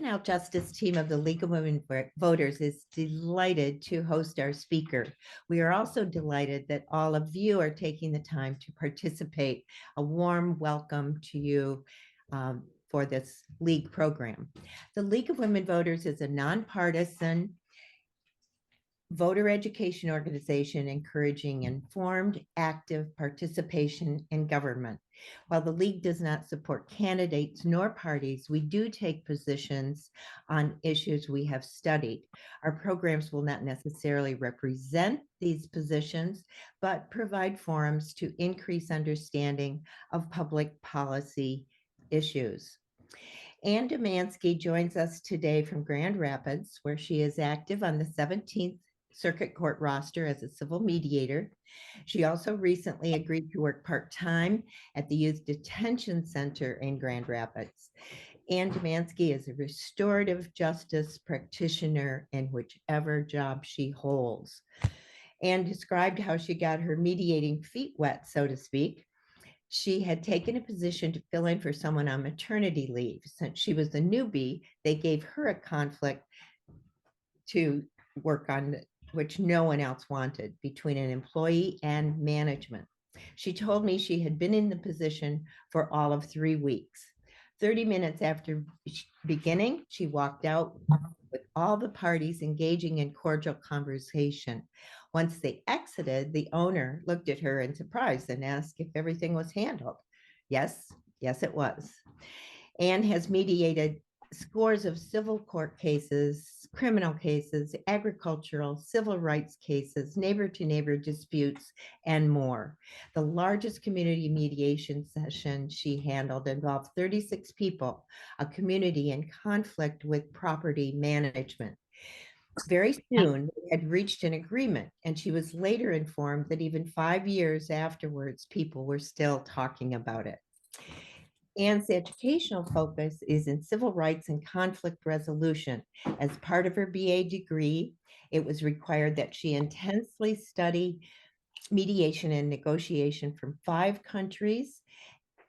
Juvenile Justice team of the League of Women Voters is delighted to host our speaker. We are also delighted that all of you are taking the time to participate. A warm welcome to you for this League program. The League of Women Voters is a nonpartisan voter education organization encouraging informed, active participation in government. While the League does not support candidates nor parties, we do take positions on issues we have studied. Our programs will not necessarily represent these positions, but provide forums to increase understanding of public policy issues. Ann Domanski joins us today from Grand Rapids, where she is active on the 17th Circuit Court roster as a civil mediator. She also recently agreed to work part-time at the Youth Detention Center in Grand Rapids. Ann Domanski is a restorative justice practitioner in whichever job she holds. Ann described how she got her mediating feet wet, so to speak. She had taken a position to fill in for someone on maternity leave. Since she was the newbie, they gave her a conflict to work on, which no one else wanted, between an employee and management. She told me she had been in the position for all of 3 weeks. 30 minutes after beginning, she walked out with all the parties engaging in cordial conversation. Once they exited, the owner looked at her in surprise and asked if everything was handled. Yes, it was. Anne has mediated scores of civil court cases, criminal cases, agricultural, civil rights cases, neighbor-to-neighbor disputes, and more. The largest community mediation session she handled involved 36 people, a community in conflict with property management. Very soon, they had reached an agreement, and she was later informed that even 5 years afterwards, people were still talking about it. Anne's educational focus is in civil rights and conflict resolution. As part of her BA degree, it was required that she intensely study mediation and negotiation from 5 countries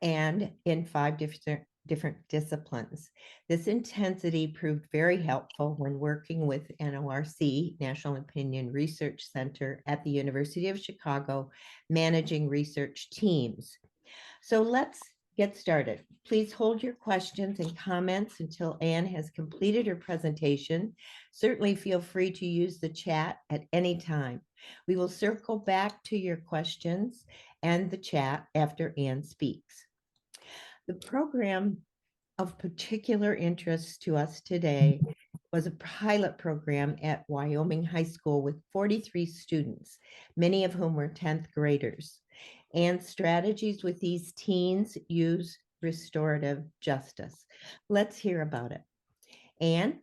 and in 5 different disciplines. This intensity proved very helpful when working with NORC, National Opinion Research Center at the University of Chicago, managing research teams. So let's get started. Please hold your questions and comments until Anne has completed her presentation. Certainly feel free to use the chat at any time. We will circle back to your questions and the chat after Anne speaks. The program of particular interest to us today was a pilot program at Wyoming High School with 43 students, many of whom were 10th graders. And strategies with these teens use restorative justice. Let's hear about it. Anne?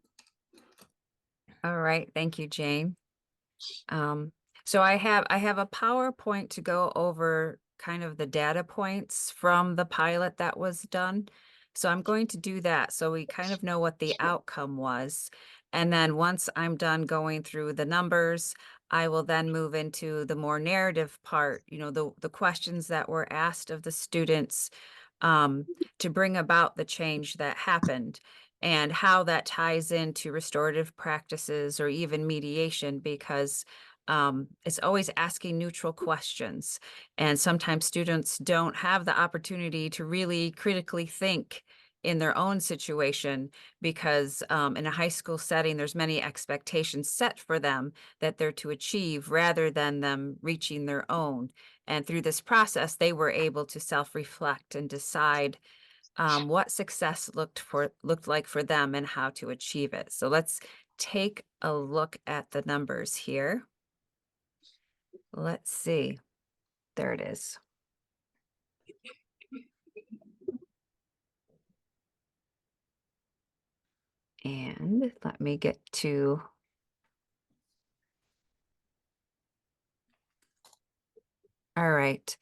All right, thank you, Jane. So I have a PowerPoint to go over kind of the data points from the pilot that was done. So I'm going to do that so we kind of know what the outcome was. And then once I'm done going through the numbers, I will then move into the more narrative part, the questions that were asked of the students to bring about the change that happened and how that ties into restorative practices or even mediation, because it's always asking neutral questions. And sometimes students don't have the opportunity to really critically think in their own situation, because in a high school setting, there's many expectations set for them that they're to achieve rather than them reaching their own. And through this process, they were able to self-reflect and decide what success looked like for them and how to achieve it. So let's take a look at the numbers here. Let's see. There it is. And let me get to. All right.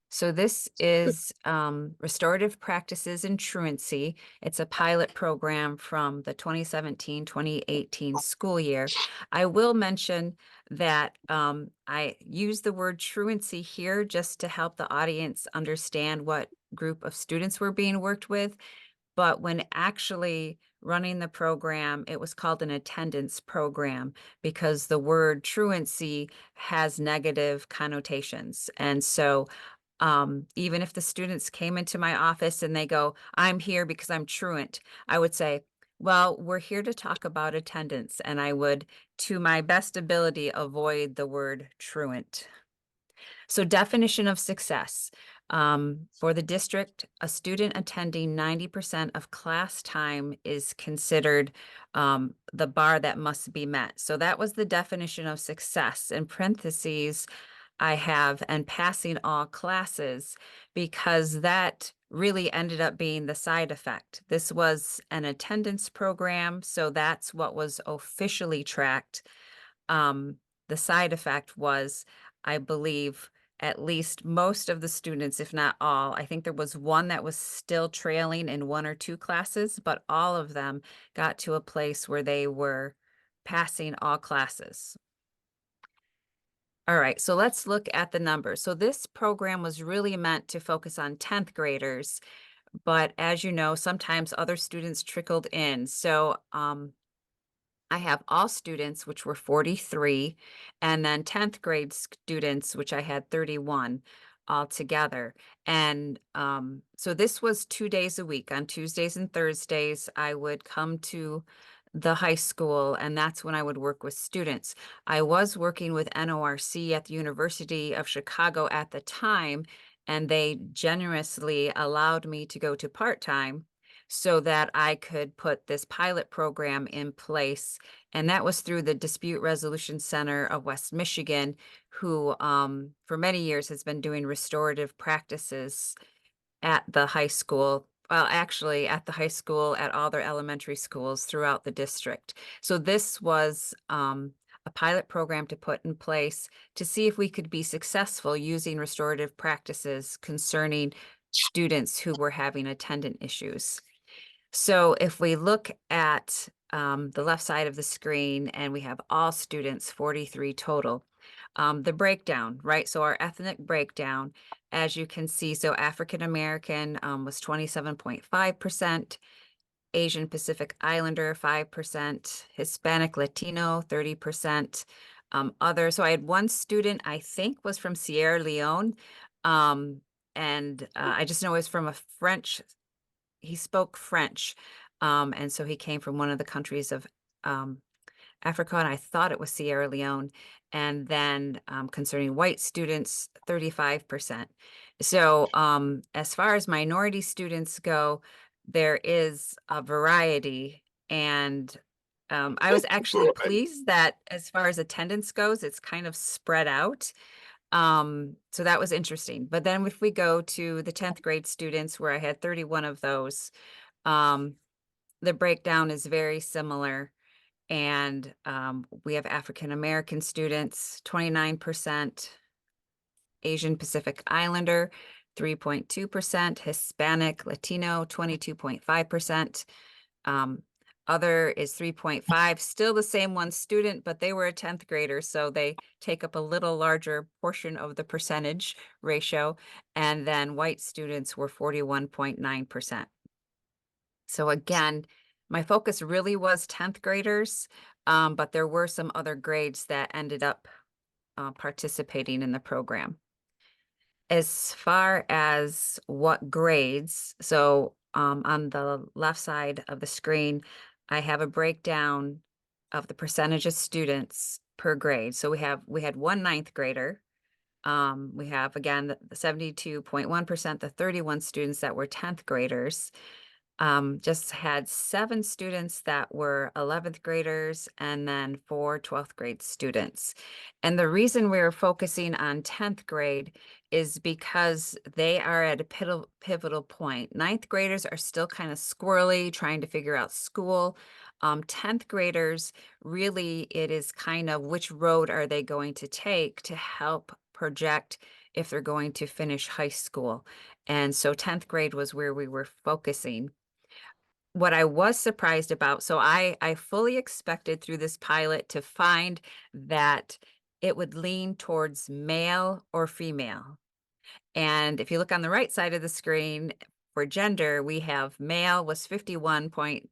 So this is Restorative Practices in Truancy. It's a pilot program from the 2017-2018 school year. I will mention that I use the word truancy here just to help the audience understand what group of students were being worked with. But when actually running the program. It was called an attendance program because the word truancy has negative connotations. And so even if the students came into my office and they go, I'm here because I'm truant, I would say, well, we're here to talk about attendance. And I would, to my best ability, avoid the word truant. So definition of success. For the district, a student attending 90% of class time is considered the bar that must be met. So that was the definition of success. In parentheses, I have and passing all classes because that really ended up being the side effect. This was an attendance program, so that's what was officially tracked. The side effect was, I believe, at least most of the students, if not all, I think there was one that was still trailing in one or two classes, but all of them got to a place where they were passing all classes. All right, so let's look at the numbers. So this program was really meant to focus on 10th graders, but as you know, sometimes other students trickled in. So I have all students, which were 43, and then 10th grade students, which I had 31 altogether. And so this was 2 days a week. On Tuesdays and Thursdays, I would come to the high school, and that's when I would work with students. I was working with NORC at the University of Chicago at the time, and they generously allowed me to go to part-time so that I could put this pilot program in place. And that was through the Dispute Resolution Center of West Michigan, who for many years has been doing restorative practices at the high school. Well, actually, at the high school, at all their elementary schools throughout the district. So this was a pilot program to put in place to see if we could be successful using restorative practices concerning students who were having attendant issues. So if we look at the left side of the screen and we have all students, 43 total, the breakdown, right? So our ethnic breakdown, as you can see, so African American was 27.5%, Asian Pacific Islander, 5%, Hispanic Latino, 30%, other. So I had one student, I think was from Sierra Leone. And I just know it's from a French, he spoke French. And so he came from one of the countries of Africa, and I thought it was Sierra Leone. And then concerning white students, 35%. So as far as minority students go, there is a variety. And I was actually pleased that as far as attendance goes, it's kind of spread out. So that was interesting. But then if we go to the 10th grade students, where I had 31 of those, um, the breakdown is very similar. And we have African American students, 29%, Asian Pacific Islander, 3.2%, Hispanic Latino, 22.5%. Other is 3.5, still the same one student, but they were a 10th grader, so they take up a little larger portion of the percentage ratio. And then white students were 41.9%. So again, my focus really was 10th graders, but there were some other grades that ended up participating in the program. As far as what grades, so on the left side of the screen, I have a breakdown of the percentage of students per grade. So we had one ninth grader. We have again the 72.1%, the 31 students that were 10th graders. Just had 7 students that were 11th graders and then 4 12th grade students. And the reason we're focusing on 10th grade is because they are at a pivotal point. 9th graders are still kind of squirrely, trying to figure out school. 10th graders, really, it is kind of which road are they going to take to help project if they're going to finish high school. And so 10th grade was where we were focusing. What I was surprised about, so I fully expected through this pilot to find that it would lean towards male or female. And if you look on the right side of the screen for gender, we have male was 51.1%,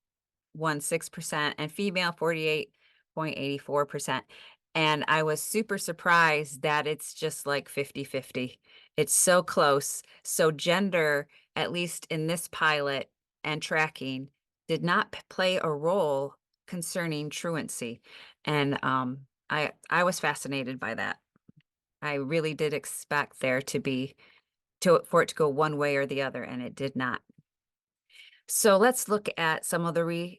and female 48.84%. And I was super surprised that it's just like 50-50. It's so close. So gender, at least in this pilot and tracking, did not play a role concerning truancy. And I was fascinated by that. I really did expect there to be for it to go one way or the other, and it did not. So let's look at some of the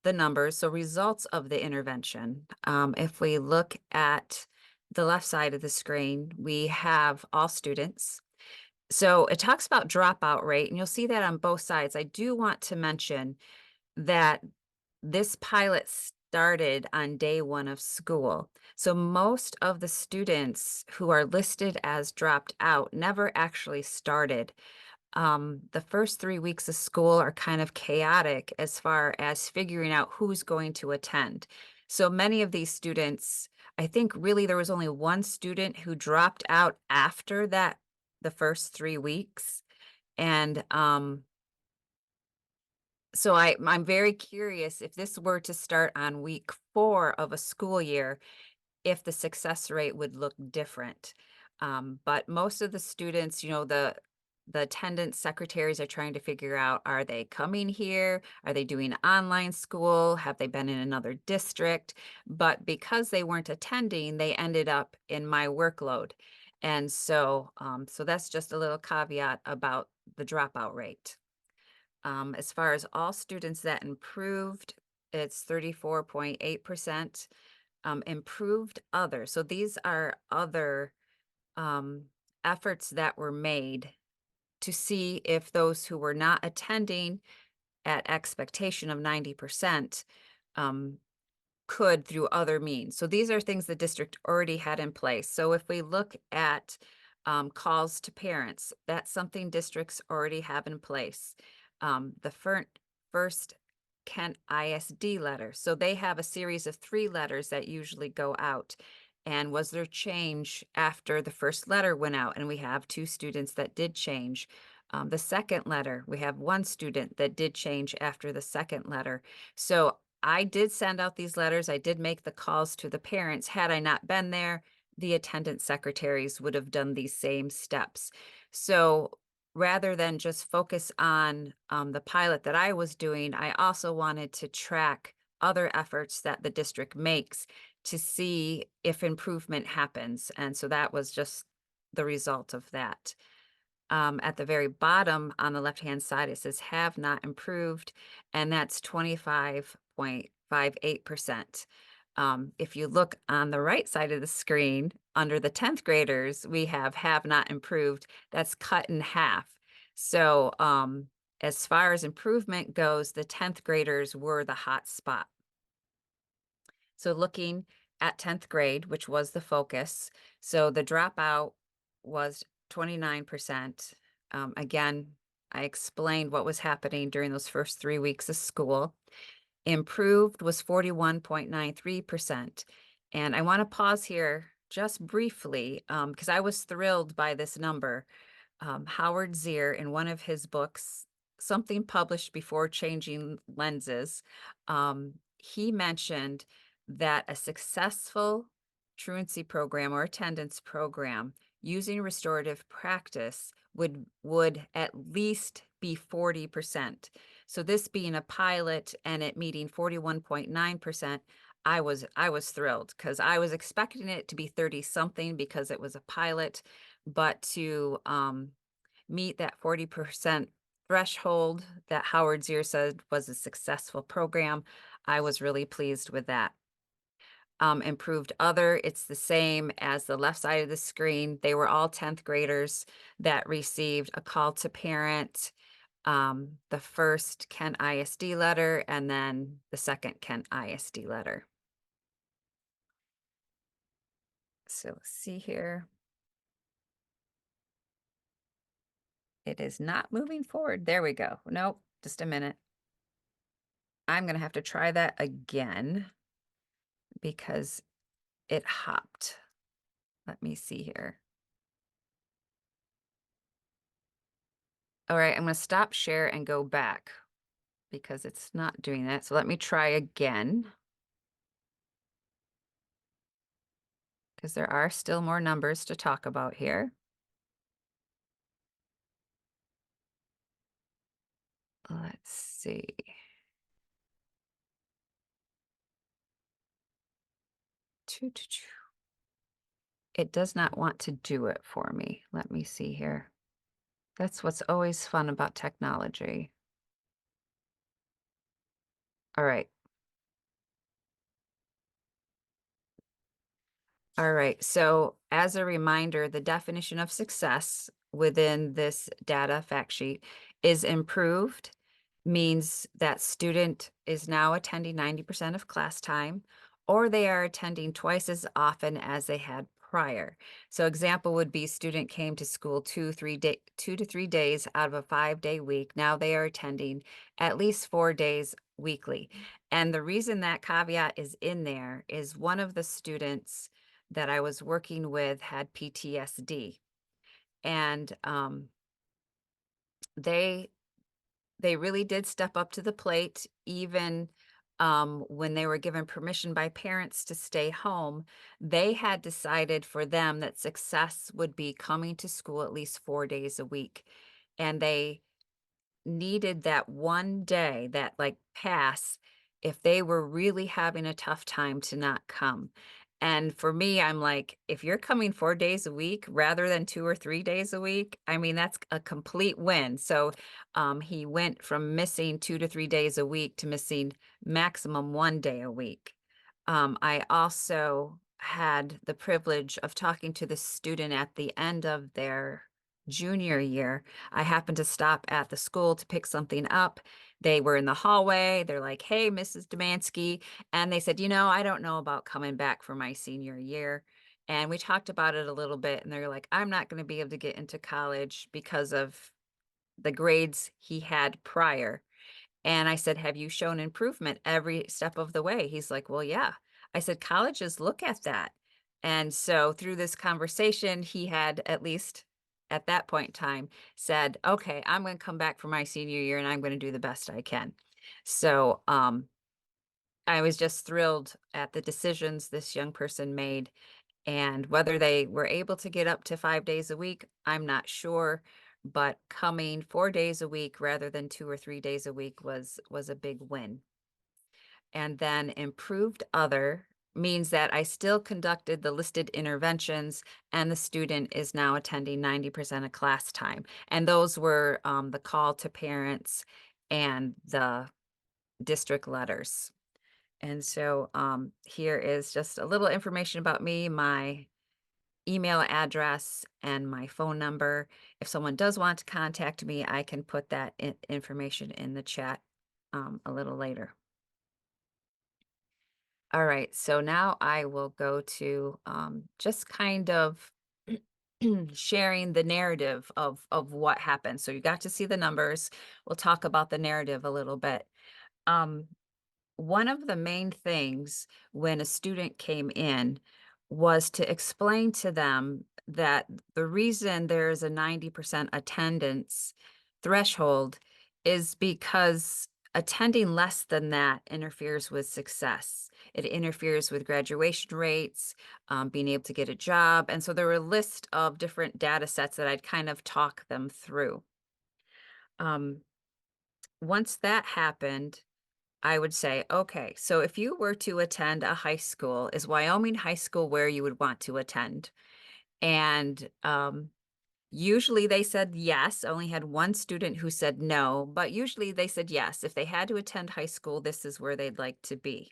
numbers. So results of the intervention. If we look at the left side of the screen, we have all students. So it talks about dropout rate, and you'll see that on both sides. I do want to mention that this pilot started on day one of school. So most of the students who are listed as dropped out never actually started. The first 3 weeks of school are kind of chaotic as far as figuring out who's going to attend. So many of these students, I think really there was only one student who dropped out after that, the first 3 weeks. And so I'm very curious if this were to start on week 4 of a school year, if the success rate would look different. But most of the students, the attendance secretaries are trying to figure out, are they coming here? Are they doing online school? Have they been in another district? But because they weren't attending, they ended up in my workload. And so that's just a little caveat about the dropout rate. As far as all students that improved, it's 34.8%. Improved other. So these are other um, efforts that were made to see if those who were not attending at expectation of 90% um, could through other means. So these are things the district already had in place. So if we look at calls to parents, that's something districts already have in place. The first Kent ISD letter. So they have a series of 3 letters that usually go out. And was there change after the first letter went out? And we have 2 students that did change. The second letter, we have 1 student that did change after the second letter. So I did send out these letters. I did make the calls to the parents. Had I not been there, the attendance secretaries would have done these same steps. So rather than just focus on the pilot that I was doing, I also wanted to track other efforts that the district makes to see if improvement happens. And so that was just the result of that. At the very bottom on the left-hand side, it says have not improved, and that's 25.58%. If you look on the right side of the screen, under the 10th graders, we have not improved. That's cut in half. So as far as improvement goes, the 10th graders were the hot spot. So looking at 10th grade, which was the focus, so the dropout was 29%. Again, I explained what was happening during those first 3 weeks of school. Improved was 41.93%. And I want to pause here just briefly because I was thrilled by this number. Howard Zier, in one of his books, something published before changing lenses, he mentioned that a successful truancy program or attendance program using restorative practice would at least be 40%. So this being a pilot and it meeting 41.9%, I was thrilled because I was expecting it to be 30 something because it was a pilot, but to meet that 40% threshold that Howard Zier said was a successful program, I was really pleased with that. Improved other, it's the same as the left side of the screen. They were all 10th graders that received a call to parent, the first Kent ISD letter, and then the second Kent ISD letter. So let's see here. It is not moving forward. There we go. Nope, just a minute. I'm going to have to try that again because it hopped. Let me see here. All right, I'm going to stop share and go back because it's not doing that. So let me try again. Because there are still more numbers to talk about here. Let's see. It does not want to do it for me. Let me see here. That's what's always fun about technology. All right. All right. So as a reminder, the definition of success within this data fact sheet is improved, means that student is now attending 90% of class time, or they are attending twice as often as they had prior. So example would be student came to school 2 to 3 days out of a 5-day week. Now they are attending at least 4 days weekly. And the reason that caveat is in there is one of the students that I was working with had PTSD, and they really did step up to the plate, even when they were given permission by parents to stay home. They had decided for them that success would be coming to school at least 4 days a week, and they needed that one day, that like pass, if they were really having a tough time to not come. And for me, I'm like, if you're coming 4 days a week rather than 2 or 3 days a week, I mean, that's a complete win. So he went from missing 2 to 3 days a week to missing maximum one day a week. I also had the privilege of talking to the student at the end of their junior year. I happened to stop at the school to pick something up. They were in the hallway. They're like, "Hey, Mrs. Domanski." And they said, I don't know about coming back for my senior year. And we talked about it a little bit. And they're like, "I'm not going to be able to get into college because of the grades he had prior." And I said, "Have you shown improvement every step of the way?" He's like, "Well, yeah." I said, "Colleges look at that." And so through this conversation, he had, at least at that point in time, said, "Okay, I'm going to come back for my senior year and I'm going to do the best I can." So I was just thrilled at the decisions this young person made, and whether they were able to get up to 5 days a week, I'm not sure. But coming 4 days a week rather than 2 or 3 days a week was a big win. And then improved other means that I still conducted the listed interventions, and the student is now attending 90% of class time. And those were the call to parents and the district letters. And so here is just a little information about me, my email address, and my phone number. If someone does want to contact me, I can put that information in the chat a little later. All right, so now I will go to just kind of sharing the narrative of what happened. So you got to see the numbers. We'll talk about the narrative a little bit. Um, One of the main things when a student came in was to explain to them that the reason there's a 90% attendance threshold is because attending less than that interferes with success. It interferes with graduation rates, being able to get a job. And so there were a list of different data sets that I'd kind of talk them through. Um, Once that happened, I would say, okay, so if you were to attend a high school, is Wyoming High School where you would want to attend? And usually they said yes. I only had one student who said no, but usually they said yes. If they had to attend high school, this is where they'd like to be.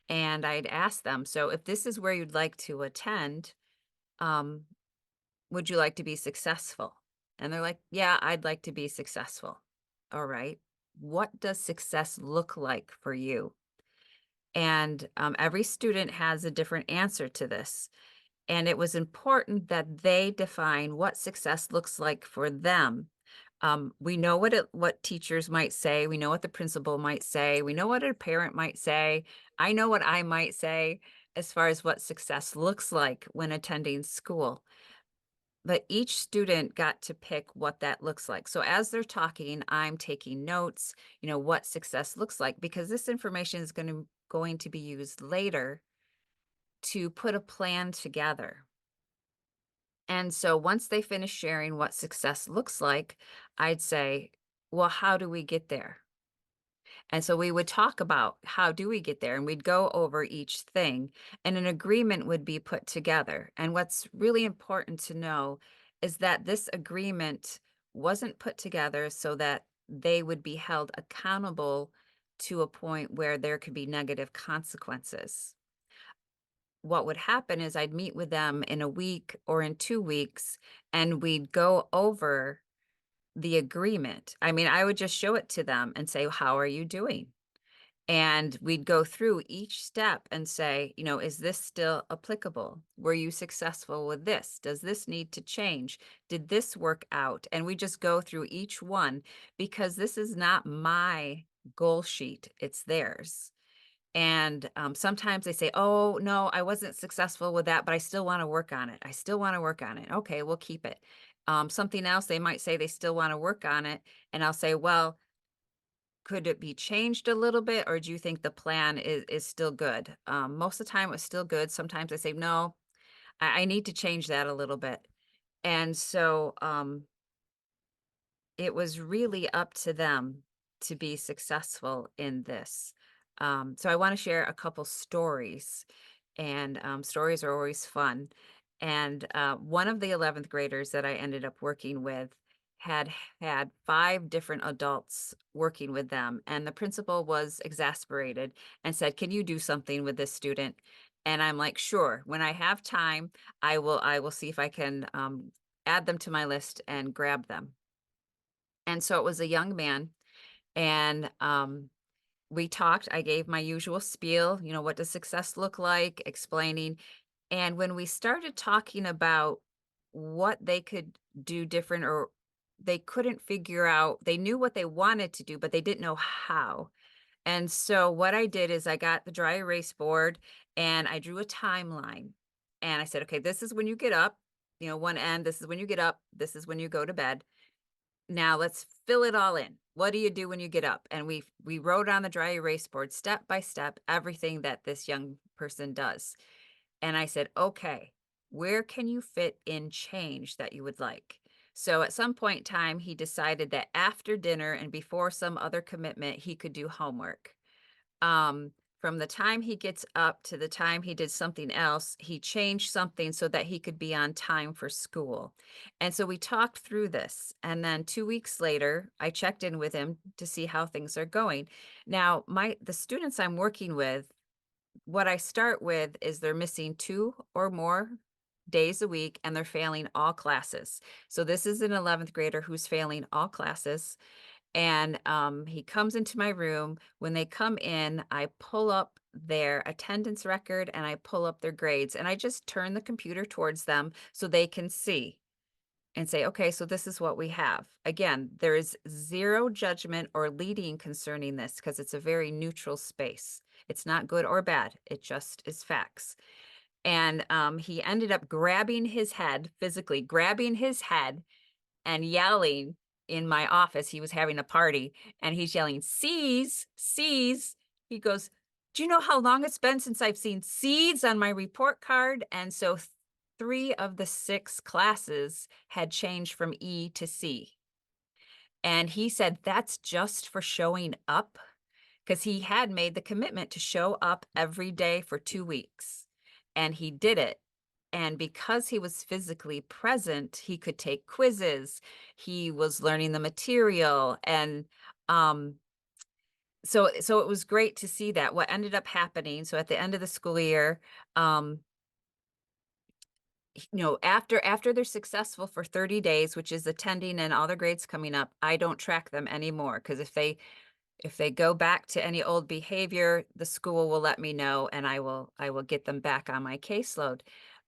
And I'd ask them, so if this is where you'd like to attend, um, would you like to be successful? And they're like, yeah, I'd like to be successful. All right. What does success look like for you? And every student has a different answer to this. And it was important that they define what success looks like for them. We know what teachers might say. We know what the principal might say. We know what a parent might say. I know what I might say as far as what success looks like when attending school. but each student got to pick what that looks like. So as they're talking, I'm taking notes, what success looks like, because this information is going to be used later to put a plan together. And so once they finish sharing what success looks like, I'd say, well, how do we get there? And so we would talk about how do we get there, and we'd go over each thing, and an agreement would be put together. And what's really important to know is that this agreement wasn't put together so that they would be held accountable to a point where there could be negative consequences. What would happen is I'd meet with them in a week or in 2 weeks, and we'd go over the agreement. I mean, I would just show it to them and say, how are you doing? And we'd go through each step and say, is this still applicable? Were you successful with this? Does this need to change? Did this work out? And we just go through each one, because this is not my goal sheet, it's theirs. And sometimes they say, oh, no, I wasn't successful with that, but I still want to work on it. I still want to work on it. Okay, we'll keep it. Something else, they might say they still want to work on it. And I'll say, well, could it be changed a little bit, or do you think the plan is still good? Most of the time it's still good. Sometimes I say, no, I need to change that a little bit. And so it was really up to them to be successful in this. So I want to share a couple stories, and stories are always fun. And one of the 11th graders that I ended up working with had had 5 different adults working with them, and the principal was exasperated and said, "Can you do something with this student?" And I'm like, "Sure. When I have time, I will see if I can add them to my list and grab them." And so it was a young man, and we talked. I gave my usual spiel, what does success look like, explaining. And when we started talking about what they could do different, or they couldn't figure out, they knew what they wanted to do, but they didn't know how. And so what I did is I got the dry erase board and I drew a timeline. And I said, okay, this is when you get up, one end, this is when you get up, this is when you go to bed. Now let's fill it all in. What do you do when you get up? And we wrote on the dry erase board step by step everything that this young person does. And I said, okay, where can you fit in change that you would like? So at some point in time, he decided that after dinner and before some other commitment, he could do homework. From the time he gets up to the time he did something else, he changed something so that he could be on time for school. And so we talked through this. And then 2 weeks later, I checked in with him to see how things are going. Now, the students I'm working with, what I start with is they're missing 2 or more days a week and they're failing all classes. So this is an 11th grader who's failing all classes. And he comes into my room. When they come in, I pull up their attendance record and I pull up their grades, and I just turn the computer towards them so they can see and say, okay, so this is what we have. Again, there is zero judgment or leading concerning this because it's a very neutral space. It's not good or bad. It just is facts. And he ended up grabbing his head, physically grabbing his head and yelling in my office. He was having a party and he's yelling, "C's, C's." He goes, "Do you know how long it's been since I've seen C's on my report card?" And so 3 of the 6 classes had changed from E to C. And he said, that's just for showing up, because he had made the commitment to show up every day for 2 weeks. And he did it. And because he was physically present, he could take quizzes. He was learning the material. And so it was great to see that. What ended up happening, so at the end of the school year, after they're successful for 30 days, which is attending and all their grades coming up, I don't track them anymore, because if they go back to any old behavior, the school will let me know and I will get them back on my caseload.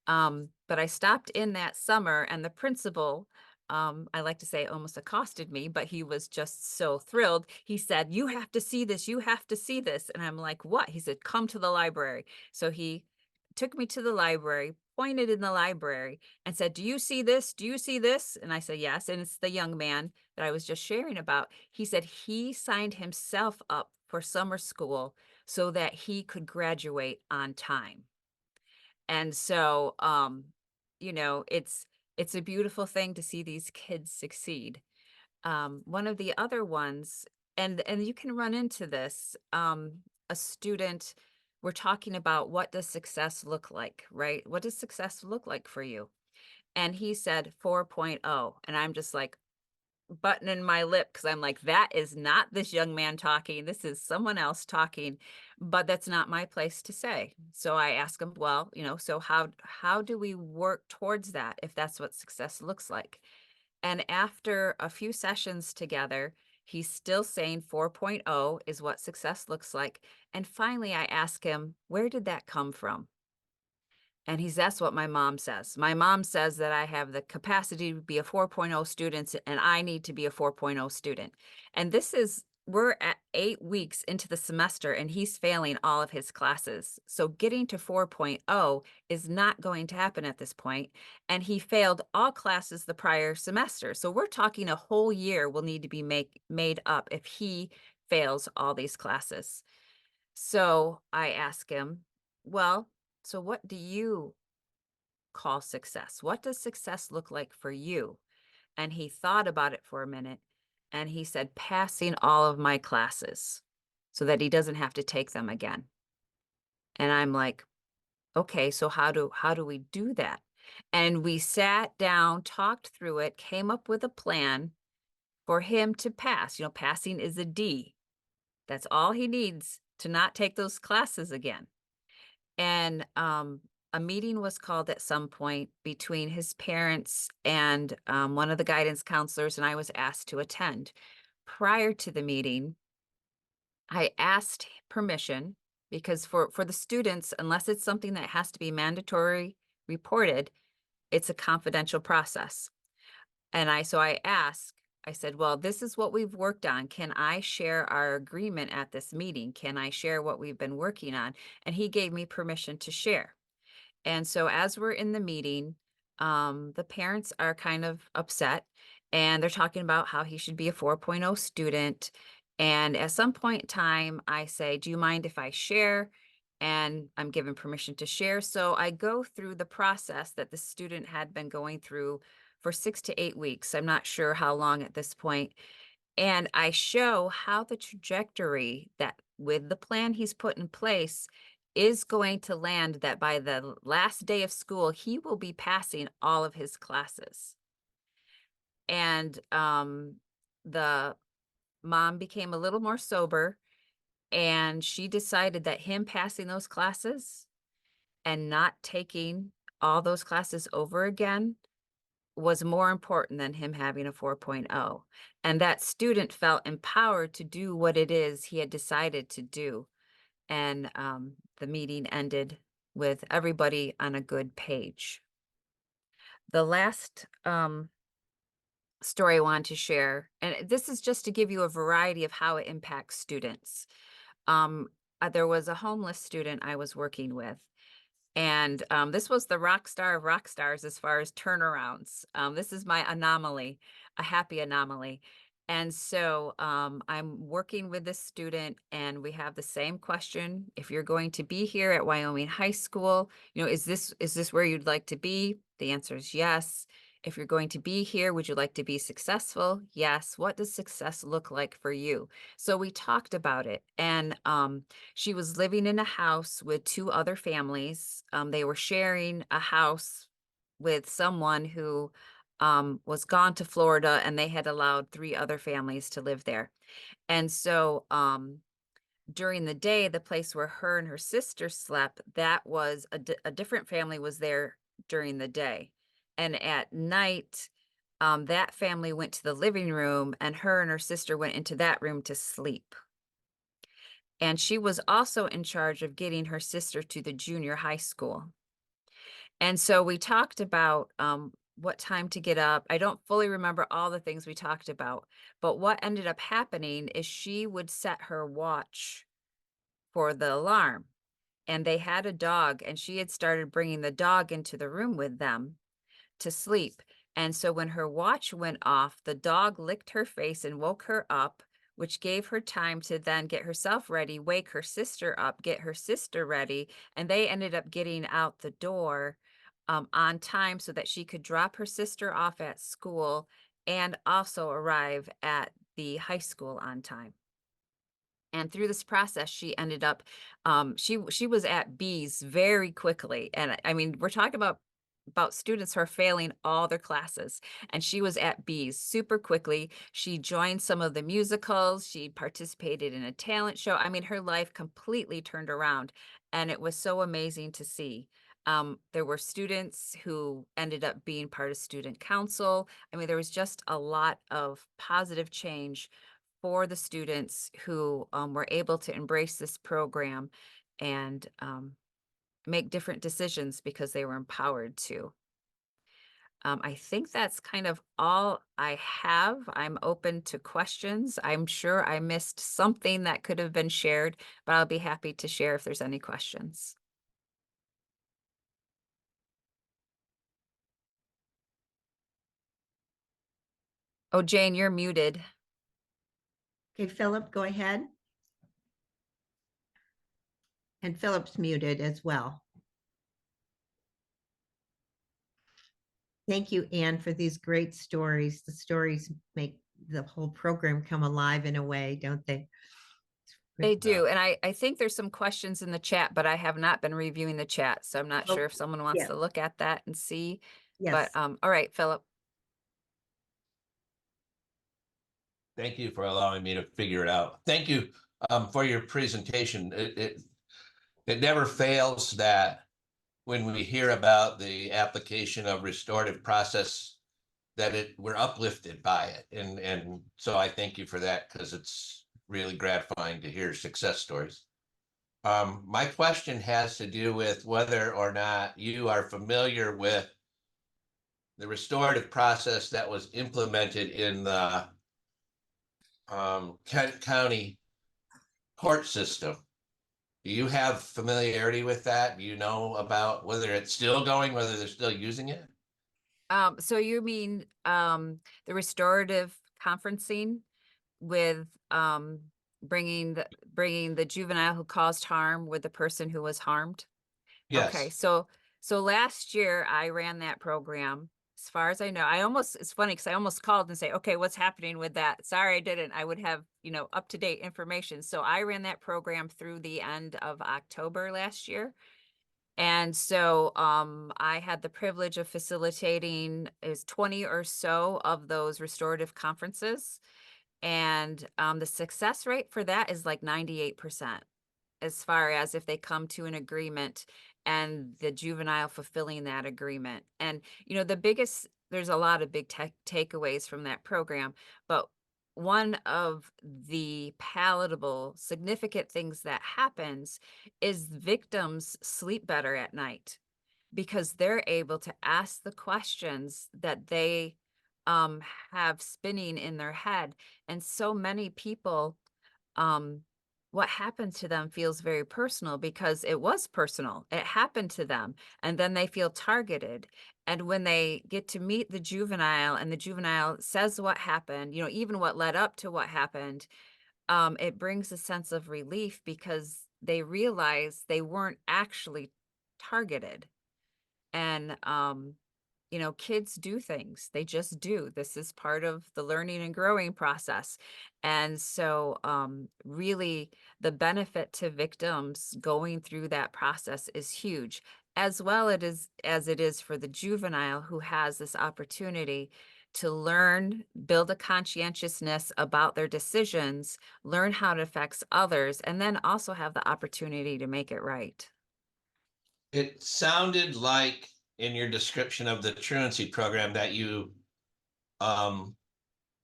But I stopped in that summer, and the principal, I like to say, almost accosted me, but he was just so thrilled. He said, "You have to see this. You have to see this." And I'm like, "What?" He said, "Come to the library." So he took me to the library, pointed in the library and said, "Do you see this? Do you see this?" And I said, "Yes." And it's the young man that I was just sharing about. He said he signed himself up for summer school so that he could graduate on time. And so, it's a beautiful thing to see these kids succeed. One of the other ones, and you can run into this, a student, we're talking about what does success look like, right? What does success look like for you? And he said 4.0, and I'm just like buttoning my lip because I'm like, that is not this young man talking. This is someone else talking, but that's not my place to say. So I ask him, well, so how do we work towards that if that's what success looks like? And after a few sessions together, he's still saying 4.0 is what success looks like. And finally, I ask him, where did that come from? And that's what my mom says. My mom says that I have the capacity to be a 4.0 student and I need to be a 4.0 student. And we're at 8 weeks into the semester and he's failing all of his classes. So getting to 4.0 is not going to happen at this point. And he failed all classes the prior semester. So we're talking a whole year will need to be made up if he fails all these classes. So I ask him, well, so what do you call success? What does success look like for you? And he thought about it for a minute and he said, passing all of my classes so that he doesn't have to take them again. And I'm like, okay, so how do we do that? And we sat down, talked through it, came up with a plan for him to pass. Passing is a D. That's all he needs to not take those classes again. And a meeting was called at some point between his parents and one of the guidance counselors, and I was asked to attend. Prior to the meeting, I asked permission because for the students, unless it's something that has to be mandatory reported, it's a confidential process. And I asked, I said, well, this is what we've worked on. Can I share our agreement at this meeting? Can I share what we've been working on? And he gave me permission to share. And so as we're in the meeting, the parents are kind of upset and they're talking about how he should be a 4.0 student. And at some point in time, I say, do you mind if I share? And I'm given permission to share. So I go through the process that the student had been going through for 6 to 8 weeks. I'm not sure how long at this point. And I show how the trajectory that with the plan he's put in place is going to land that by the last day of school, he will be passing all of his classes. And the mom became a little more sober and she decided that him passing those classes and not taking all those classes over again was more important than him having a 4.0. And that student felt empowered to do what it is he had decided to do. And the meeting ended with everybody on a good page. The last story I wanted to share, and this is just to give you a variety of how it impacts students. Um, there was a homeless student I was working with, and this was the rock star of rock stars as far as turnarounds. This is my anomaly, a happy anomaly. And so I'm working with this student, and we have the same question. If you're going to be here at Wyoming High School, is this where you'd like to be? The answer is yes. If you're going to be here, would you like to be successful? Yes. What does success look like for you? So we talked about it, and she was living in a house with two other families. They were sharing a house with someone who was gone to Florida, and they had allowed three other families to live there. And so during the day, the place where her and her sister slept, that was a different family was there during the day. And at night, that family went to the living room, and her sister went into that room to sleep. And she was also in charge of getting her sister to the junior high school. And so we talked about what time to get up. I don't fully remember all the things we talked about, but what ended up happening is she would set her watch for the alarm. and they had a dog, and she had started bringing the dog into the room with them to sleep. And so when her watch went off, the dog licked her face and woke her up, which gave her time to then get herself ready, wake her sister up, get her sister ready. And they ended up getting out the door on time so that she could drop her sister off at school and also arrive at the high school on time. And through this process, she ended up, she was at B's very quickly. And I mean, we're talking about students who are failing all their classes. And she was at B's super quickly. She joined some of the musicals. She participated in a talent show. I mean, her life completely turned around. And it was so amazing to see. There were students who ended up being part of student council. I mean, there was just a lot of positive change for the students who were able to embrace this program and make different decisions because they were empowered to. I think that's kind of all I have. I'm open to questions. I'm sure I missed something that could have been shared, but I'll be happy to share if there's any questions. Oh, Jane, you're muted. Okay, Philip, go ahead. And Philip's muted as well. Thank you, Anne, for these great stories. The stories make the whole program come alive in a way, don't they? They do. And I think there's some questions in the chat, but I have not been reviewing the chat. So I'm not Oh, sure if someone wants yeah. to look at that and see. Yes. But all right, Philip. Thank you for allowing me to figure it out. Thank you for your presentation. It never fails that when we hear about the application of restorative process, that we're uplifted by it. And so I thank you for that, because it's really gratifying to hear success stories. My question has to do with whether or not you are familiar with the restorative process that was implemented in the Kent County court system. Do you have familiarity with that? Do you know about whether it's still going, whether they're still using it? So you mean the restorative conferencing with bringing the juvenile who caused harm with the person who was harmed? Okay, Yes. so last year I ran that program. As far as I know, it's funny because I almost called and say, okay, what's happening with that? Sorry, I didn't. I would have, up-to-date information. So I ran that program through the end of October last year. And so I had the privilege of facilitating 20 or so of those restorative conferences. And the success rate for that is like 98%, as far as if they come to an agreement and the juvenile fulfilling that agreement. And, there's a lot of big takeaways from that program, but one of the palatable, significant things that happens is victims sleep better at night because they're able to ask the questions that they have spinning in their head. And so many people, what happened to them feels very personal because it was personal. It happened to them. And then they feel targeted. And when they get to meet the juvenile and the juvenile says what happened, even what led up to what happened, it brings a sense of relief because they realize they weren't actually targeted. And kids do things. They just do. This is part of the learning and growing process. And so really the benefit to victims going through that process is huge, as well as it is for the juvenile who has this opportunity to learn, build a conscientiousness about their decisions, learn how it affects others, and then also have the opportunity to make it right. It sounded like in your description of the truancy program that you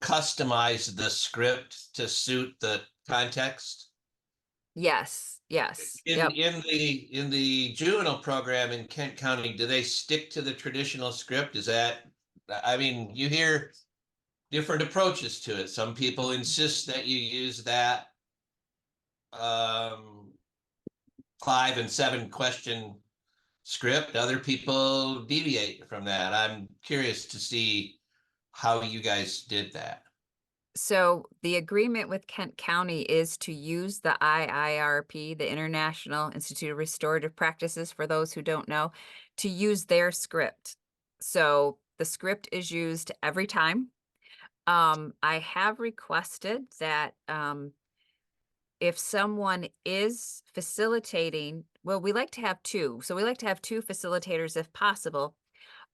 customized the script to suit the context. Yes. Yep. In the juvenile program in Kent County, do they stick to the traditional script? I mean, you hear different approaches to it. Some people insist that you use that 5 and 7 question script. Other people deviate from that. I'm curious to see how you guys did that. So the agreement with Kent County is to use the IIRP, the International Institute of Restorative Practices, for those who don't know, to use their script. So the script is used every time. I have requested that if someone is facilitating, well, we like to have two. So we like to have two facilitators if possible.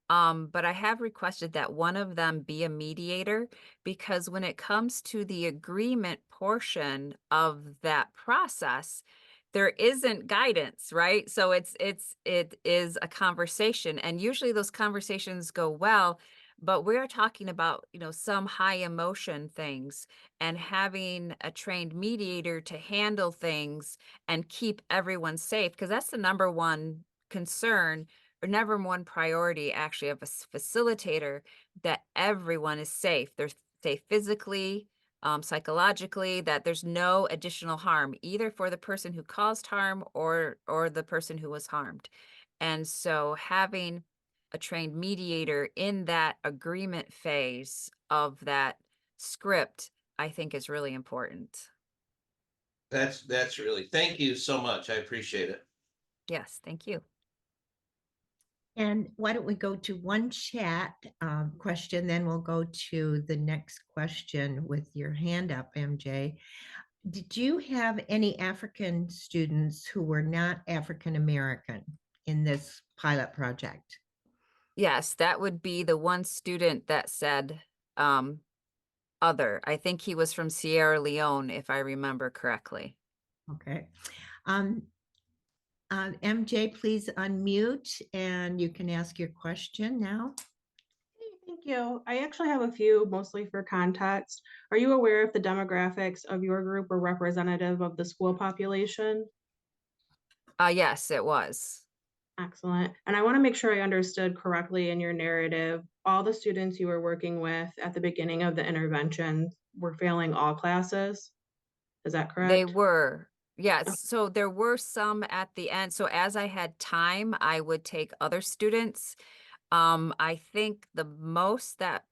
But I have requested that one of them be a mediator, because when it comes to the agreement portion of that process, there isn't guidance, right? So it is a conversation, and usually those conversations go well, but we're talking about, some high emotion things, and having a trained mediator to handle things and keep everyone safe, because that's the number one concern, or number one priority actually of a facilitator, that everyone is safe. They're safe physically, psychologically, that there's no additional harm, either for the person who caused harm or the person who was harmed. And so having a trained mediator in that agreement phase of that script, I think is really important. That's really, thank you so much. I appreciate it. Yes, thank you. And why don't we go to one chat question, then we'll go to the next question with your hand up, MJ. Did you have any African students who were not African American in this pilot project? Yes, that would be the one student that said other. I think he was from Sierra Leone, if I remember correctly. Okay. MJ, please unmute and you can ask your question now. Thank you. I actually have a few, mostly for context. Are you aware if the demographics of your group were representative of the school population? Yes, it was. Excellent. And I want to make sure I understood correctly in your narrative. All the students you were working with at the beginning of the intervention were failing all classes. Is that correct? They were. Yes. So there were some at the end. So as I had time, I would take other students. I think the most that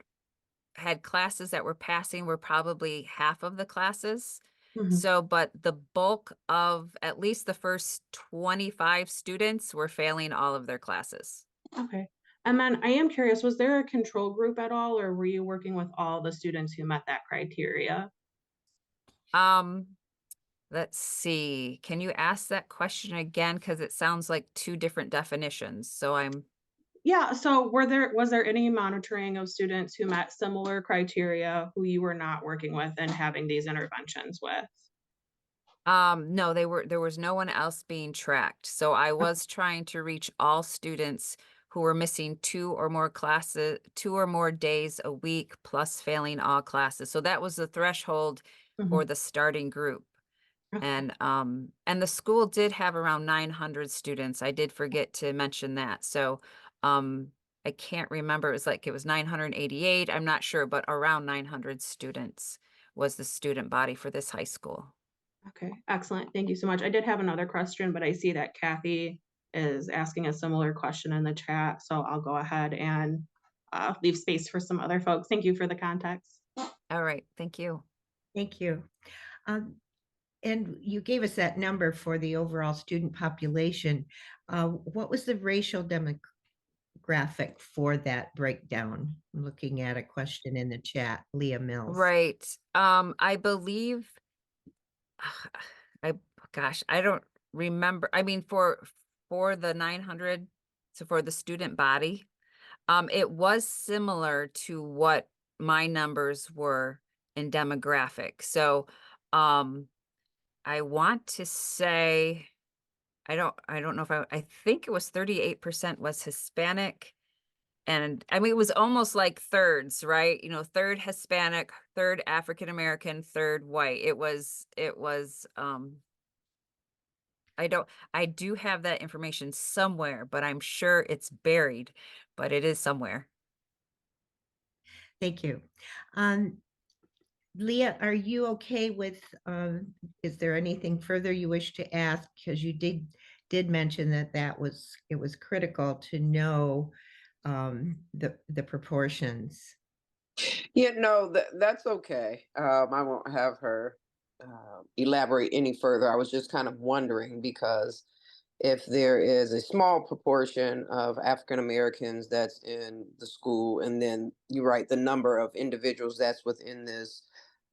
had classes that were passing were probably half of the classes. Mhm. So, but the bulk of at least the first 25 students were failing all of their classes. Okay. And then I am curious, was there a control group at all, or were you working with all the students who met that criteria? Um, let's see. Can you ask that question again? Because it sounds like two different definitions. So Yeah, so was there any monitoring of students who met similar criteria who you were not working with and having these interventions with? no, there was no one else being tracked. So I was trying to reach all students who were missing two or more days a week, plus failing all classes. So that was the threshold for Mhm. the starting group. Okay. And the school did have around 900 students. I did forget to mention that. So I can't remember. It was 988. I'm not sure, but around 900 students was the student body for this high school. Okay, excellent. Thank you so much. I did have another question, but I see that Kathy is asking a similar question in the chat, so I'll go ahead and leave space for some other folks. Thank you for the context. All right, thank you. Thank you. And you gave us that number for the overall student population. What was the racial demographic for that breakdown? I'm looking at a question in the chat, Leah Mills. Right. I believe I don't remember. I mean, for the 900, so for the student body, it was similar to what my numbers were in demographic. So, I want to say, I don't know if I think it was 38% was Hispanic. And I mean, it was almost like thirds, right? Third Hispanic, third African American, third white. It was, I do have that information somewhere, but I'm sure it's buried, but it is somewhere. Thank you. Leah, are you okay with, is there anything further you wish to ask? Because you did mention that it was critical to know the proportions. Yeah, no, that's okay. I won't have her elaborate any further. I was just kind of wondering because if there is a small proportion of African Americans that's in the school, and then you're right, the number of individuals that's within this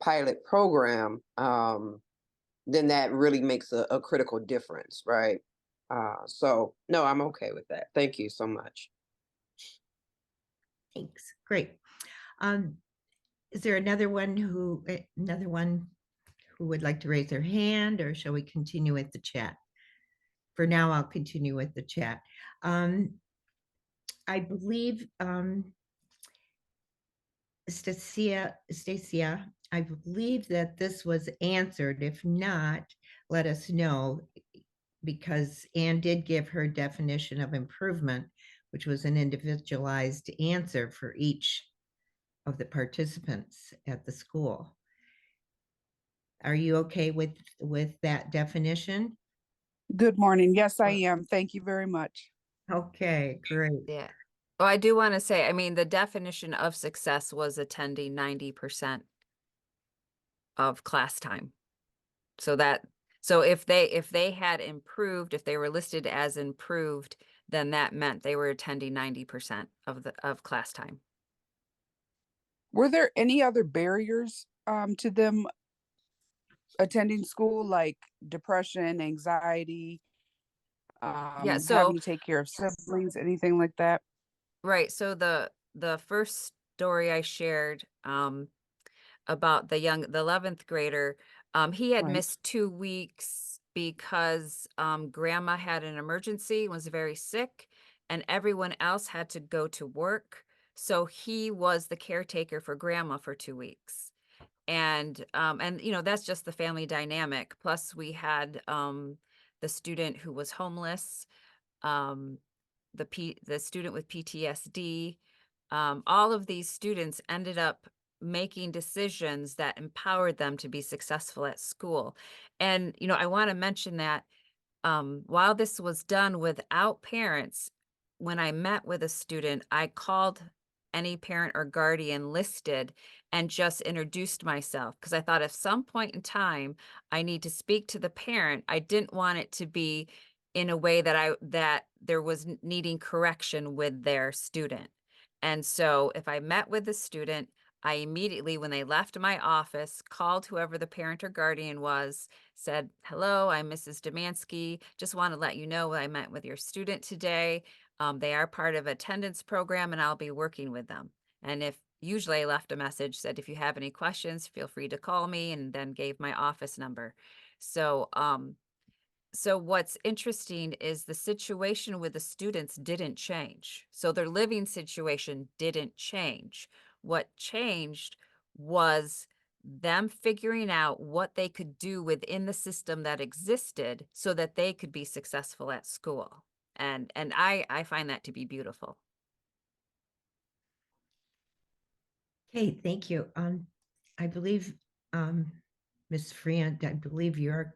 pilot program, then that really makes a critical difference, right? So, no, I'm okay with that. Thank you so much. Thanks. Great. Um, is there another one who would like to raise their hand, or shall we continue with the chat? For now, I'll continue with the chat. I believe Stacia, I believe that this was answered. If not, let us know, because Anne did give her definition of improvement, which was an individualized answer for each of the participants at the school. Are you okay with that definition? Good morning. Yes, I am. Thank you very much. Okay, great. Yeah. Well, I do want to say, I mean, the definition of success was attending 90% of class time. So if they had improved, if they were listed as improved, then that meant they were attending 90% of class time. Were there any other barriers to them attending school, like depression, anxiety, Yeah, so having to take care of siblings, anything like that? right. So the first story I shared about the 11th grader, he had Right. missed 2 weeks because grandma had an emergency, was very sick, and everyone else had to go to work. So he was the caretaker for grandma for 2 weeks. And you know, that's just the family dynamic. Plus we had the student who was homeless, um, the student with PTSD. All of these students ended up making decisions that empowered them to be successful at school. And, you know, I want to mention that while this was done without parents, when I met with a student, I called any parent or guardian listed and just introduced myself, because I thought if some point in time I need to speak to the parent, I didn't want it to be in a way that there was needing correction with their student. And so if I met with the student, I immediately, when they left my office, called whoever the parent or guardian was, said, "Hello, I'm Mrs. Domanski. Just want to let you know I met with your student today. They are part of attendance program and I'll be working with them." And usually I left a message, said, "If you have any questions, feel free to call me," and then gave my office number. So, so what's interesting is the situation with the students didn't change. So their living situation didn't change. What changed was them figuring out what they could do within the system that existed so that they could be successful at school. And I find that to be beautiful. Okay, thank you. I believe, Ms. Friant, I believe your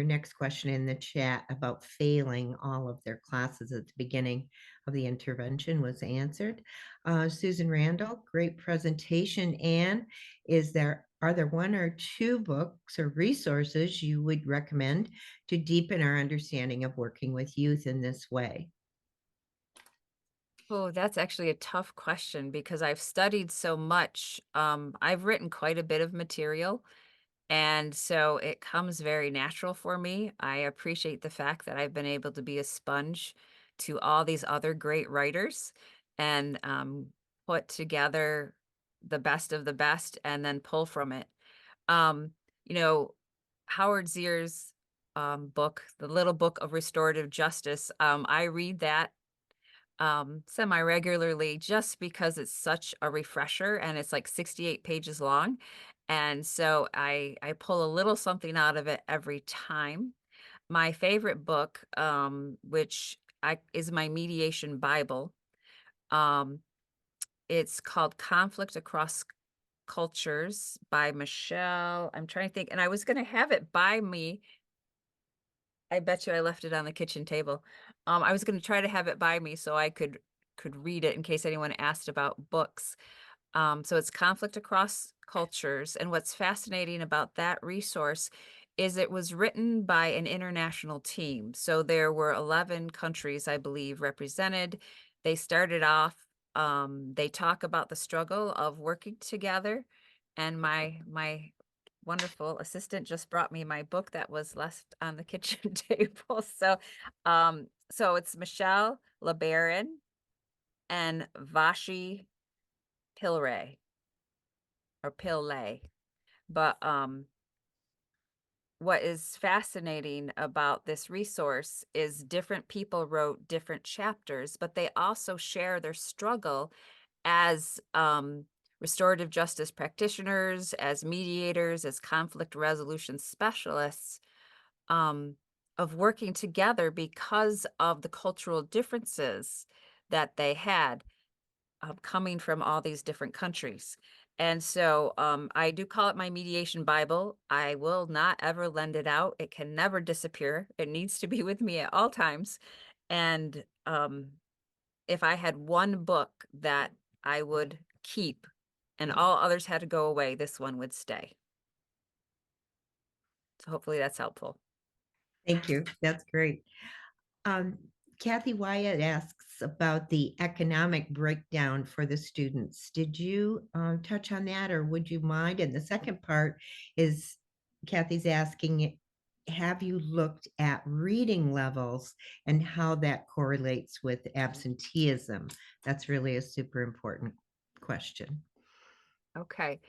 next question in the chat about failing all of their classes at the beginning of the intervention was answered. Susan Randall, great presentation. Anne, are there one or two books or resources you would recommend to deepen our understanding of working with youth in this way? Oh, that's actually a tough question because I've studied so much. I've written quite a bit of material, and so it comes very natural for me. I appreciate the fact that I've been able to be a sponge to all these other great writers and put together the best of the best and then pull from it. Um, you know, Howard Zier's book, The Little Book of Restorative Justice, I read that semi-regularly just because it's such a refresher and it's like 68 pages long. And so I pull a little something out of it every time. My favorite book, which is my mediation Bible, it's called Conflict Across Cultures by Michelle. I'm trying to think, and I was going to have it by me. I bet you I left it on the kitchen table. I was going to try to have it by me so I could read it in case anyone asked about books. So it's Conflict Across Cultures. And what's fascinating about that resource is it was written by an international team. So there were 11 countries, I believe, represented. They started off, they talk about the struggle of working together. And my wonderful assistant just brought me my book that was left on the kitchen table. So it's Michelle LeBaron and Vashi Pillay or Pillay. But what is fascinating about this resource is different people wrote different chapters, but they also share their struggle as restorative justice practitioners, as mediators, as conflict resolution specialists, of working together because of the cultural differences that they had coming from all these different countries. And so I do call it my mediation Bible. I will not ever lend it out. It can never disappear. It needs to be with me at all times. And if I had one book that I would keep and all others had to go away, this one would stay. So hopefully that's helpful. Thank you. That's great. Kathy Wyatt asks about the economic breakdown for the students. Did you touch on that, or would you mind? And the second part is Kathy's asking, have you looked at reading levels and how that correlates with absenteeism? That's really a super important question. Okay.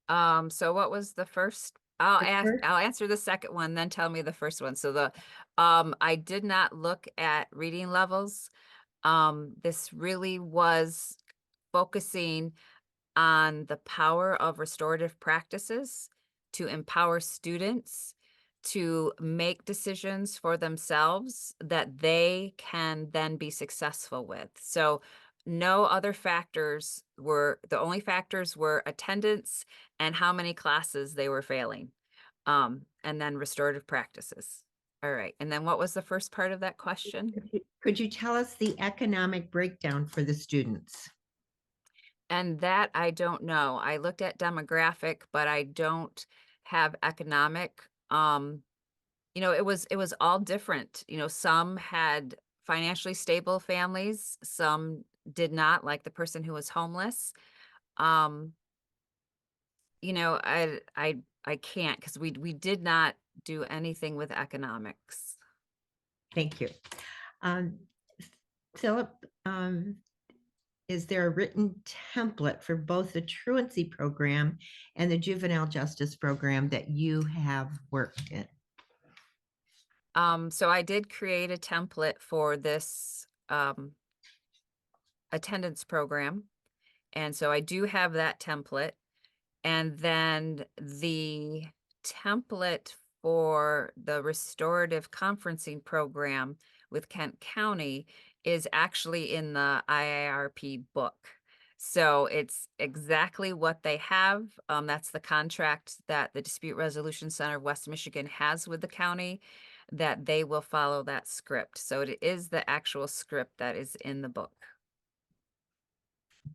So what was the first? I'll The ask, first- I'll answer the second one, then tell me the first one. So I did not look at reading levels. This really was focusing on the power of restorative practices to empower students to make decisions for themselves that they can then be successful with. So no other factors were, the only factors were attendance and how many classes they were failing, and then restorative practices. All right. And then what was the first part of that question? Could you tell us the economic breakdown for the students? And that I don't know. I looked at demographic, but I don't have economic. It was all different. Some had financially stable families, some did not, like the person who was homeless. I can't, because we did not do anything with economics. Thank you. Philip, is there a written template for both the truancy program and the juvenile justice program that you have worked in? So I did create a template for this attendance program. And so I do have that template. And then the template for the restorative conferencing program with Kent County is actually in the IIRP book. So it's exactly what they have. That's the contract that the Dispute Resolution Center of West Michigan has with the county, that they will follow that script. So it is the actual script that is in the book.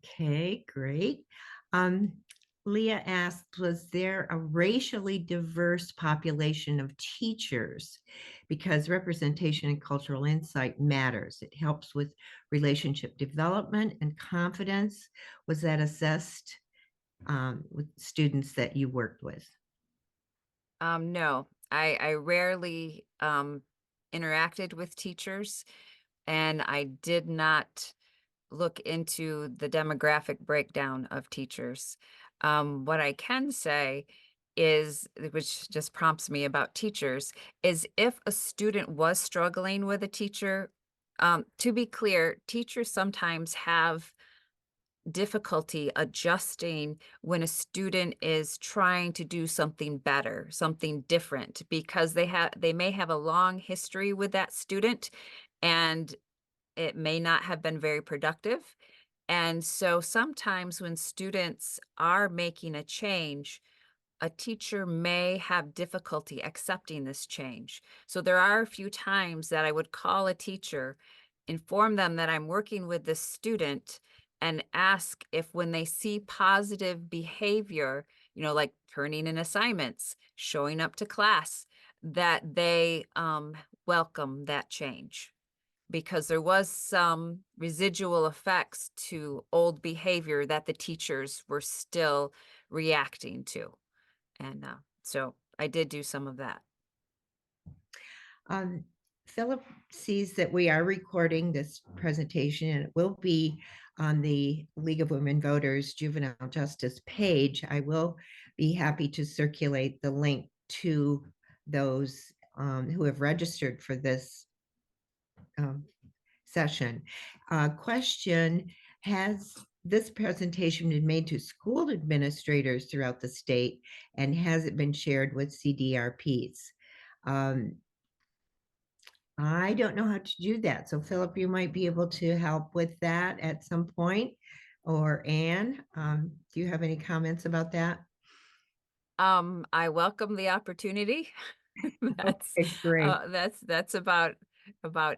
Okay, great. Leah asked, was there a racially diverse population of teachers? Because representation and cultural insight matters. It helps with relationship development and confidence. Was that assessed with students that you worked with? No, I rarely interacted with teachers, and I did not look into the demographic breakdown of teachers. What I can say is, which just prompts me about teachers, is if a student was struggling with a teacher, to be clear, teachers sometimes have difficulty adjusting when a student is trying to do something better, something different, because they may have a long history with that student and it may not have been very productive. And so sometimes when students are making a change, a teacher may have difficulty accepting this change. So there are a few times that I would call a teacher, inform them that I'm working with this student, and ask if when they see positive behavior, like turning in assignments, showing up to class, that they welcome that change. Because there was some residual effects to old behavior that the teachers were still reacting to. And so I did do some of that. Philip sees that we are recording this presentation and it will be on the League of Women Voters Juvenile Justice page. I will be happy to circulate the link to those who have registered for this session. Question: has this presentation been made to school administrators throughout the state, and has it been shared with CDRPs? I don't know how to do that. So Philip, you might be able to help with that at some point. Or Anne, do you have any comments about that? I welcome the opportunity. That's Okay, great. that's about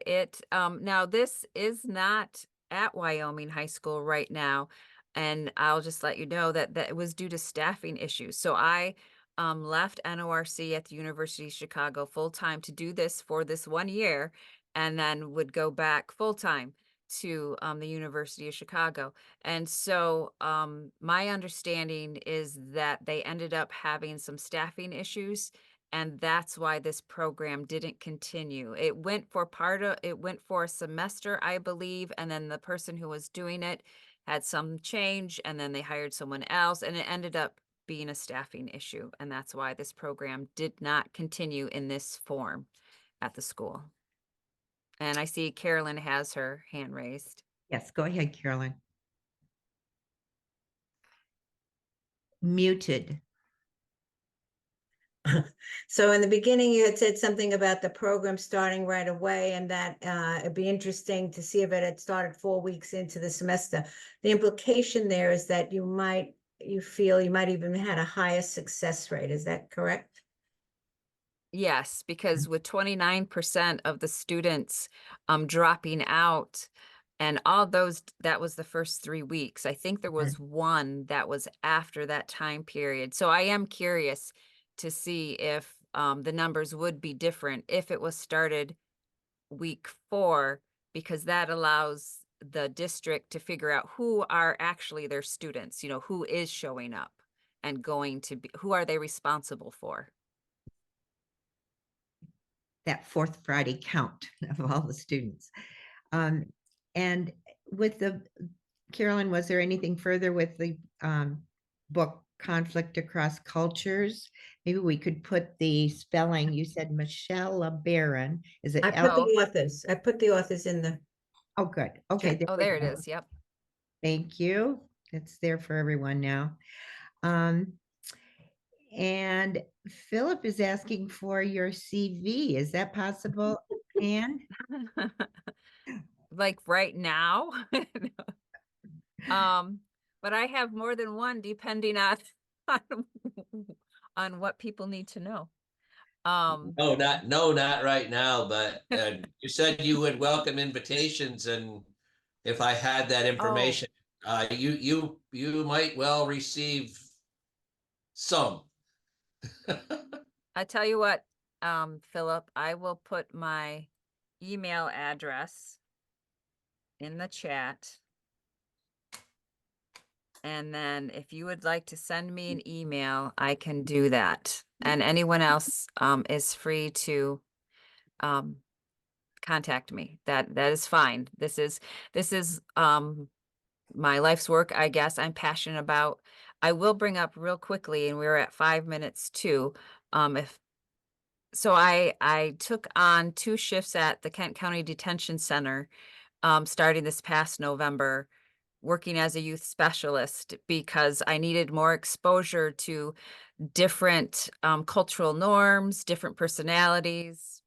it. Now this is not at Wyoming High School right now, and I'll just let you know that it was due to staffing issues. So I left NORC at the University of Chicago full time to do this for this 1 year, and then would go back full time to the University of Chicago. And so my understanding is that they ended up having some staffing issues, and that's why this program didn't continue. It went for a semester, I believe, and then the person who was doing it had some change, and then they hired someone else, and it ended up being a staffing issue. And that's why this program did not continue in this form at the school. And I see Carolyn has her hand raised. Yes, go ahead, Carolyn. Muted. So in the beginning, you had said something about the program starting right away, and that it'd be interesting to see if it had started 4 weeks into the semester. The implication there is that you feel you might even had a higher success rate. Is that correct? Yes, because with 29% of the students dropping out, and all those, that was the first 3 weeks. I think there was one that was after that time period. So I am curious to see if the numbers would be different if it was started week 4, because that allows the district to figure out who are actually their students, who is showing up and going to be, who are they responsible for? That fourth Friday count of all the students. And with Carolyn, was there anything further with the book Conflict Across Cultures? Maybe we could put the spelling. You said Michelle LeBaron. Is it I put L? the authors. I put the authors in the. Oh, good. Okay. Sure. Oh, we there it go. is. Yep. Thank you. It's there for everyone now. And Philip is asking for your CV. Is that possible, Anne? Like right now. But I have more than one depending on on what people need to know. No, not right now, but you said you would welcome invitations, and if I had that information, you might well receive some. I tell you what, Philip, I will put my email address in the chat. And then if you would like to send me an email, I can do that. And anyone else is free to contact me. That is fine. This is my life's work, I guess. I'm passionate about. I will bring up real quickly, and we're at 5 minutes too. So I took on 2 shifts at the Kent County Detention Center starting this past November, working as a youth specialist, because I needed more exposure to different cultural norms, different personalities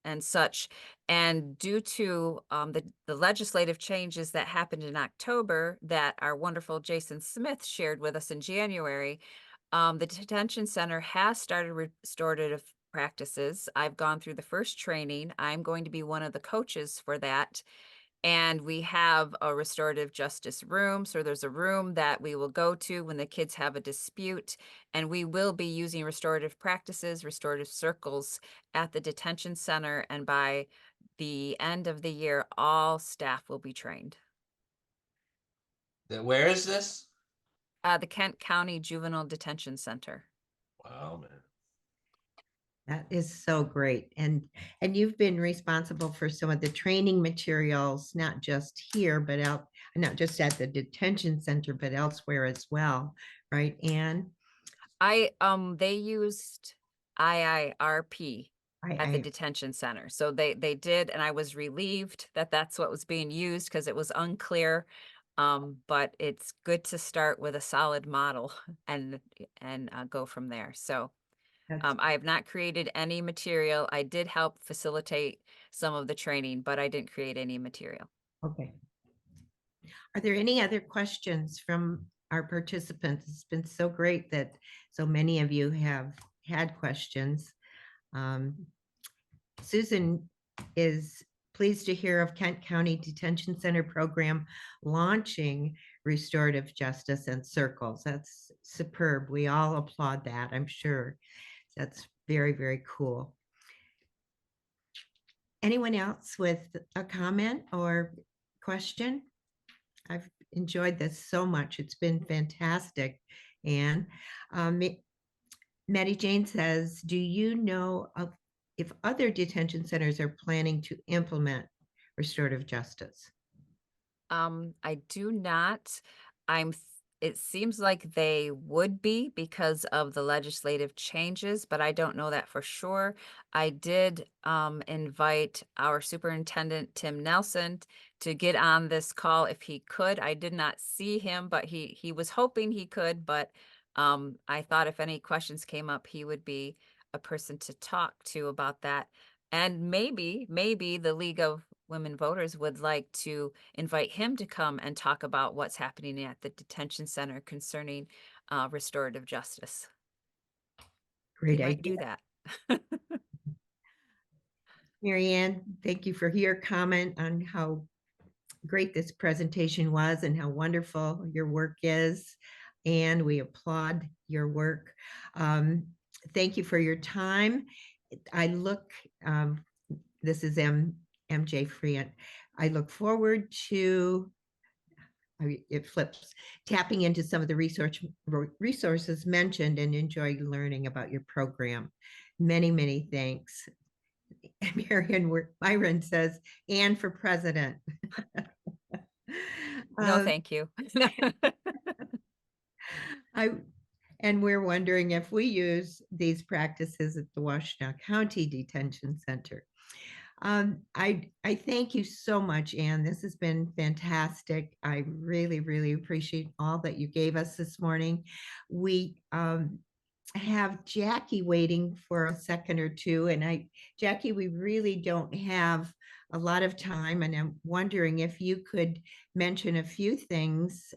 and such. And due to the legislative changes that happened in October that our wonderful Jason Smith shared with us in January, the detention center has started restorative practices. I've gone through the first training. I'm going to be one of the coaches for that. And we have a restorative justice room. So there's a room that we will go to when the kids have a dispute. And we will be using restorative practices, restorative circles at the detention center. And by the end of the year, all staff will be trained. Where is this? The Kent County Juvenile Detention Center. Wow, man. That is so great. And you've been responsible for some of the training materials, not just here, but out, not just at the detention center, but elsewhere as well. Right, Anne? They used IIRP at the detention center. So they did, and I was relieved that that's what was being used because it was unclear. But it's good to start with a solid model and go from there. So I have not created any material. I did help facilitate some of the training, but I didn't create any material. Okay. Are there any other questions from our participants? It's been so great that so many of you have had questions. Susan is pleased to hear of Kent County Detention Center program launching restorative justice and circles. That's superb. We all applaud that, I'm sure. That's very, very cool. Anyone else with a comment or question? I've enjoyed this so much. It's been fantastic. And Maddie Jane says, do you know of if other detention centers are planning to implement restorative justice? I do not. It seems like they would be because of the legislative changes, but I don't know that for sure. I did invite our superintendent, Tim Nelson, to get on this call if he could. I did not see him, but he was hoping he could, but I thought if any questions came up, he would be a person to talk to about that. And maybe the League of Women Voters would like to invite him to come and talk about what's happening at the detention center concerning restorative justice. Great He might idea. do that. Mary Ann, thank you for your comment on how great this presentation was and how wonderful your work is. And we applaud your work. Thank you for your time. I look, this is MJ Freant. I look forward to, it flips, tapping into some of the resources mentioned and enjoy learning about your program. Many, many thanks. Marion Myron says, and for president. No, thank you. And we're wondering if we use these practices at the Washtenaw County Detention Center. I thank you so much, Anne. This has been fantastic. I really, really appreciate all that you gave us this morning. We have Jackie waiting for a second or two. And Jackie, we really don't have a lot of time. And I'm wondering if you could mention a few things,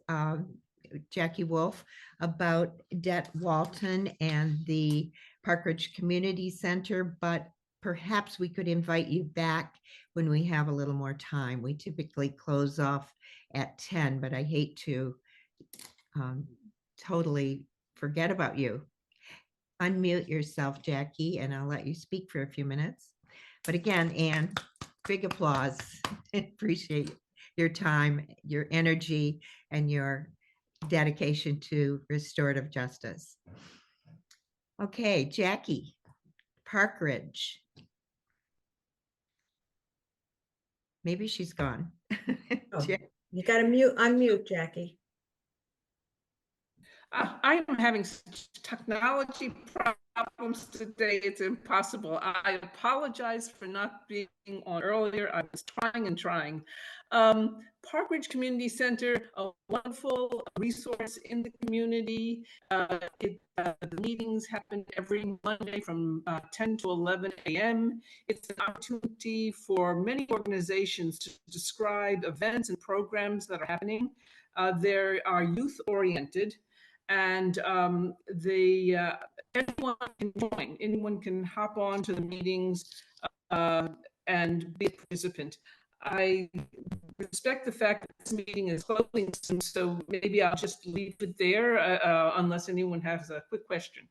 Jackie Wolf, about Det Walton and the Park Ridge Community Center, but perhaps we could invite you back when we have a little more time. We typically close off at 10, but I hate to totally forget about you. Unmute yourself, Jackie, and I'll let you speak for a few minutes. But again, Anne, big applause. Appreciate your time, your energy, and your dedication to restorative justice. Okay, Jackie, Park Ridge. Maybe she's gone. Oh, you got to unmute, Jackie. I am having such technology problems today. It's impossible. I apologize for not being on earlier. I was trying and trying. Park Ridge Community Center, a wonderful resource in the community. The meetings happen every Monday from 10 to 11 a.m. It's an opportunity for many organizations to describe events and programs that are happening. They are youth-oriented, and anyone can join. Anyone can hop on to the meetings and be a participant. I respect the fact that this meeting is closing soon, so maybe I'll just leave it there unless anyone has a quick question.